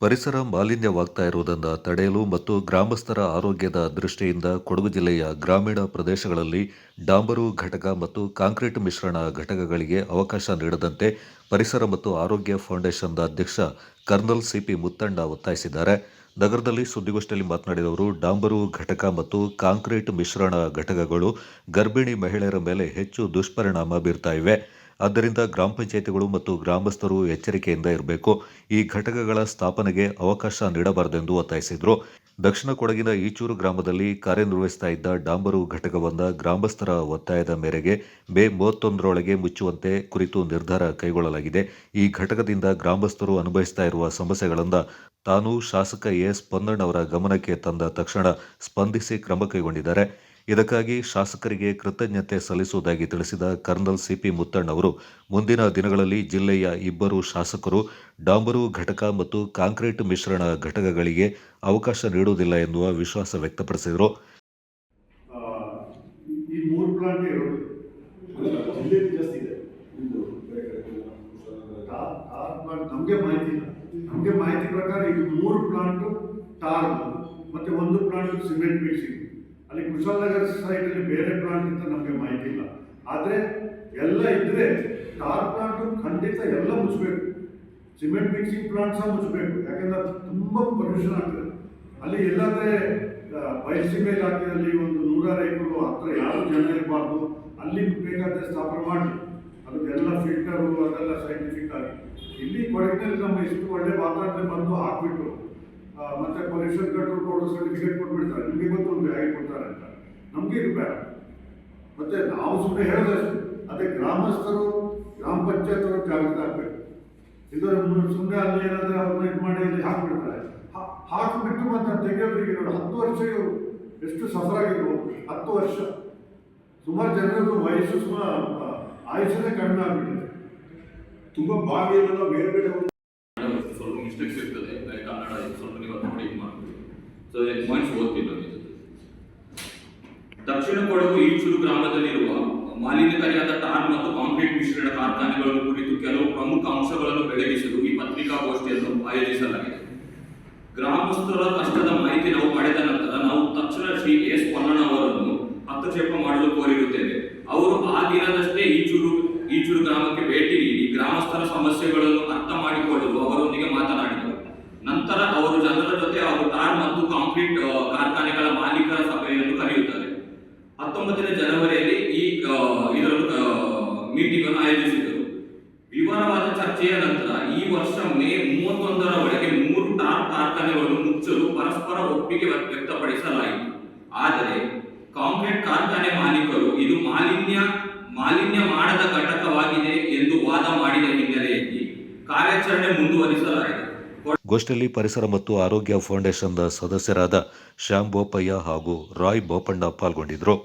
ಪರಿಸರ ಮಾಲಿನ್ಯವಾಗ್ತಾ ಇರುವುದನ್ನು ತಡೆಯಲು ಮತ್ತು ಗ್ರಾಮಸ್ಥರ ಆರೋಗ್ಯದ ದೃಷ್ಟಿಯಿಂದ ಕೊಡಗು ಜಿಲ್ಲೆಯ ಗ್ರಾಮೀಣ ಪ್ರದೇಶಗಳಲ್ಲಿ ಡಾಂಬರು ಘಟಕ ಮತ್ತು ಕಾಂಕ್ರೀಟ್ ಮಿಶ್ರಣ ಘಟಕಗಳಿಗೆ ಅವಕಾಶ ನೀಡದಂತೆ ಪರಿಸರ ಮತ್ತು ಆರೋಗ್ಯ ಫೌಂಡೇಶನ್ದ ಅಧ್ಯಕ್ಷ ಕರ್ನಲ್ ಸಿಪಿ ಮುತ್ತಣ್ಣ ಒತ್ತಾಯಿಸಿದ್ದಾರೆ. ನಗರದಲ್ಲಿ ಸುದ್ದಿಗೋಷ್ಠಿಯಲ್ಲಿ ಮಾತನಾಡಿದ ಅವರು, ಡಾಂಬರು ಘಟಕ ಮತ್ತು ಕಾಂಕ್ರೀಟ್ ಮಿಶ್ರಣ ಘಟಕಗಳು ಗರ್ಭಿಣಿ ಮಹಿಳೆಯರ ಮೇಲೆ ಹೆಚ್ಚು ದುಷ್ಪರಿಣಾಮ ಬೀರ್ತಾ ಇವೆ. ಆದ್ದರಿಂದ ಗ್ರಾಮ ಪಂಚಾಯಿತಿಗಳು ಮತ್ತು ಗ್ರಾಮಸ್ಥರು ಎಚ್ಚರಿಕೆಯಿಂದ ಇರಬೇಕು. ಈ ಘಟಕಗಳ ಸ್ಥಾಪನೆಗೆ ಅವಕಾಶ ನೀಡಬಾರದೆಂದು ಒತ್ತಾಯಿಸಿದರು. ದಕ್ಷಿಣ ಕೊಡಗಿನ ಈಚೂರು ಗ್ರಾಮದಲ್ಲಿ ಕಾರ್ಯನಿರ್ವಹಿಸ್ತಾ ಇದ್ದ ಡಾಂಬರು ಘಟಕವನ್ನು ಗ್ರಾಮಸ್ಥರ ಒತ್ತಾಯದ ಮೇರೆಗೆ ಮೇ 31ರೊಳಗೆ ಮುಚ್ಚುವಂತೆ ಕುರಿತು ನಿರ್ಧಾರ ಕೈಗೊಳ್ಳಲಾಗಿದೆ. ಈ ಘಟಕದಿಂದ ಗ್ರಾಮಸ್ಥರು ಅನುಭವಿಸ್ತಾ ಇರುವ ಸಮಸ್ಯೆಗಳನ್ನು ತಾನು ಶಾಸಕ ಎಸ್ ಪೊನ್ನಣ್ಣವರ ಗಮನಕ್ಕೆ ತಂದ ತಕ್ಷಣ ಸ್ಪಂದಿಸಿ ಕ್ರಮ ಕೈಗೊಂಡಿದ್ದಾರೆ. ಇದಕ್ಕಾಗಿ ಶಾಸಕರಿಗೆ ಕೃತಜ್ಞತೆ ಸಲ್ಲಿಸುವುದಾಗಿ ತಿಳಿಸಿದ ಕರ್ನಲ್ ಸಿಪಿ ಮುತ್ತಣ್ಣ ಅವರು, ಮುಂದಿನ ದಿನಗಳಲ್ಲಿ ಜಿಲ್ಲೆಯ 2 ಶಾಸಕರು ಡಾಂಬರು ಘಟಕ ಮತ್ತು ಕಾಂಕ್ರೀಟ್ ಮಿಶ್ರಣ ಘಟಕಗಳಿಗೆ ಅವಕಾಶ ನೀಡುವುದಿಲ್ಲ ಎನ್ನುವ ವಿಶ್ವಾಸ ವ್ಯಕ್ತಪಡಿಸಿದರು. ಈ 3 ಪ್ಲಾಂಟ್ ಇರೋದು ಜಿಲ್ಲೆಯಲ್ಲಿ ಜಾಸ್ತಿ ಇದೆ. ನಮಗೆ ಮಾಹಿತಿ ಪ್ರಕಾರ ಇದು 3 ಪ್ಲಾಂಟ್ ಟಾರ್ ಮತ್ತೆ 1 ಪ್ಲಾಂಟ್ ಸಿಮೆಂಟ್ ಮಿಕ್ಸಿಂಗ್. ಅಲ್ಲಿ ಕುಶಾಲನಗರ ಸೈಡಲ್ಲಿ ಬೇರೆ ಪ್ಲಾಂಟ್ ಅಂತ ನಮಗೆ ಮಾಹಿತಿ ಇಲ್ಲ. ಆದರೆ ಎಲ್ಲ ಇದ್ರೆ ಟಾರ್ ಪ್ಲಾಂಟ್ ಖಂಡಿತ ಎಲ್ಲ ಮುಚ್ಚಬೇಕು, ಸಿಮೆಂಟ್ ಮಿಕ್ಸಿಂಗ್ ಪ್ಲಾಂಟ್ ಸಹ ಮುಚ್ಚಬೇಕು. ಯಾಕಂದ್ರೆ ತುಂಬ ಪೊಲ್ಯೂಷನ್ ಆಗ್ತದೆ ಅಲ್ಲಿ. ಎಲ್ಲಾದ್ರೆ ಬಯಲುಸೀಮೆ ಇಲಾಖೆಯಲ್ಲಿ ಒಂದು 100 ಎಕರೆ ಹತ್ರ ಯಾರು ಜನ ಇರಬಾರ್ದು, ಅಲ್ಲಿ ಬೇಕಾದ್ರೆ ಸ್ಥಾಪನೆ ಮಾಡಿ ಅದಕ್ಕೆಲ್ಲ ಫಿಲ್ಟರು ಅದೆಲ್ಲ ಸೈಂಟಿಫಿಕ್ ಆಗಿ. ಇಲ್ಲಿ ಕೊಡಗಿನಲ್ಲಿ ನಮ್ಮ ಇಷ್ಟು ಒಳ್ಳೆ ವಾತಾವರಣ ಬಂದು ಹಾಕ್ಬಿಟ್ಟು ಮತ್ತೆ ಪೊಲ್ಯೂಷನ್ ಕಂಟ್ರೋಲ್ ಬೋರ್ಡ್ ಸರ್ಟಿಫಿಕೇಟ್ ಕೊಟ್ಬಿಡ್ತಾರೆ. ನಿಮಗೆ ಗೊತ್ತುಂಟು ಹೇಗೆ ಕೊಡ್ತಾರೆ ಅಂತ. ನಮಗೆ ಇದು ಬೇಡ. ಮತ್ತೆ ನಾವು ಸುಮ್ಮನೆ ಹೇಳೋದಷ್ಟು, ಅದೇ ಗ್ರಾಮಸ್ಥರು ಗ್ರಾಮ ಪಂಚಾಯತ್ ಅವರು ಜಾಗೃತಿ ಆಗಬೇಕು. ಇದರ ಸುಮ್ಮನೆ ಅಲ್ಲಿ ಏನಾದ್ರೆ ಅವ್ರನ್ನ ಇದು ಮಾಡಿ ಇಲ್ಲಿ ಹಾಕ್ಬಿಡ್ತಾರೆ. ಹಾಕಿಬಿಟ್ಟು ಮತ್ತೆ ತೆಗೆಯೋದ್ರಿಗೆ ನೋಡಿ 10 ವರ್ಷ ಎಷ್ಟು ಸಫರ್ ಆಗಿರ್ಬೋದು. 10 ವರ್ಷ ಸುಮಾರು ಜನರದ್ದು ವಯಸ್ಸು ಆಯುಷ್ಯನೇ ಕಡಿಮೆ ಆಗ್ಬಿಟ್ಟಿದೆ. ತುಂಬ ಬಾವಿಯಲ್ಲೆಲ್ಲ ಬೇರೆ ಬೇರೆ ಸ್ವಲ್ಪ ಮಿಸ್ಟೇಕ್ಸ್ ಇರ್ತದೆ. ಕನ್ನಡ ಸ್ವಲ್ಪ ನೀವು ನೋಡಿ ಮಾಡ್ತೀವಿ. ಸೊ ಪಾಯಿಂಟ್ಸ್ ಓದ್ತಿಲ್ಲ. ದಕ್ಷಿಣ ಕೊಡಗು ಈಚೂರು ಗ್ರಾಮದಲ್ಲಿರುವ ಮಾಲಿನ್ಯಕಾರಿಯಾದ ಟಾರ್ ಮತ್ತು ಕಾಂಕ್ರೀಟ್ ಮಿಶ್ರಣ ಕಾರ್ಖಾನೆಗಳನ್ನು ಕುರಿತು ಕೆಲವು ಪ್ರಮುಖ ಅಂಶಗಳನ್ನು ಬೆಳಗಿಸಲು ಈ ಪತ್ರಿಕಾಗೋಷ್ಠಿಯನ್ನು ಆಯೋಜಿಸಲಾಗಿದೆ. ಗ್ರಾಮಸ್ಥರ ಕಷ್ಟದ ಮಾಹಿತಿ ನಾವು ಪಡೆದ ನಂತರ ನಾವು ತಕ್ಷಣ ಶ್ರೀ ಎಸ್ ಪೊನ್ನಣ್ಣ ಅವರನ್ನು ಹಸ್ತಕ್ಷೇಪ ಮಾಡಲು ಕೋರಿರುತ್ತೇವೆ. ಅವರು ಆ ದಿನದಷ್ಟೇ ಈಚೂರು ಗ್ರಾಮಕ್ಕೆ ಭೇಟಿ ನೀಡಿ ಗ್ರಾಮಸ್ಥರ ಸಮಸ್ಯೆಗಳನ್ನು ಅರ್ಥ ಮಾಡಿಕೊಳ್ಳಲು ಅವರೊಂದಿಗೆ ಮಾತನಾಡಿದರು. ನಂತರ ಅವರು ಜನರ ಜೊತೆ ಅವರು ಟಾರ್ ಮತ್ತು ಕಾಂಕ್ರೀಟ್ ಕಾರ್ಖಾನೆಗಳ ಮಾಲೀಕರ ಸಭೆಯನ್ನು ಕರೆಯುತ್ತಾರೆ. 19ನೇ ಜನವರಿಯಲ್ಲಿ ಇದನ್ನು ಮೀಟಿಂಗ್ ಅನ್ನು ಆಯೋಜಿಸಿದರು. ವಿವರವಾದ ಚರ್ಚೆಯ ನಂತರ ಈ ವರ್ಷ ಮೇ 31ರವರೆಗೆ 3 ಟಾರ್ ಕಾರ್ಖಾನೆಗಳನ್ನು ಮುಚ್ಚಲು ಪರಸ್ಪರ ಒಪ್ಪಿಗೆ ವ್ಯಕ್ತಪಡಿಸಲಾಯಿತು. ಆದರೆ ಕಾಂಕ್ರೀಟ್ ಕಾರ್ಖಾನೆ ಮಾಲೀಕರು ಇದು ಮಾಲಿನ್ಯ ಮಾಡದ ಘಟಕವಾಗಿದೆ ಎಂದು ವಾದ ಮಾಡಿದ ಹಿನ್ನೆಲೆಯಲ್ಲಿ ಕಾರ್ಯಾಚರಣೆ ಮುಂದುವರಿಸಲಾಗಿದೆ. ಗೋಷ್ಠಿಯಲ್ಲಿ ಪರಿಸರ ಮತ್ತು ಆರೋಗ್ಯ ಫೌಂಡೇಶನ್ದ ಸದಸ್ಯರಾದ ಶ್ಯಾಮ್ ಬೋಪಯ್ಯ ಹಾಗೂ ರಾಯ್ ಬೋಪಣ್ಣ ಪಾಲ್ಗೊಂಡಿದ್ದರು.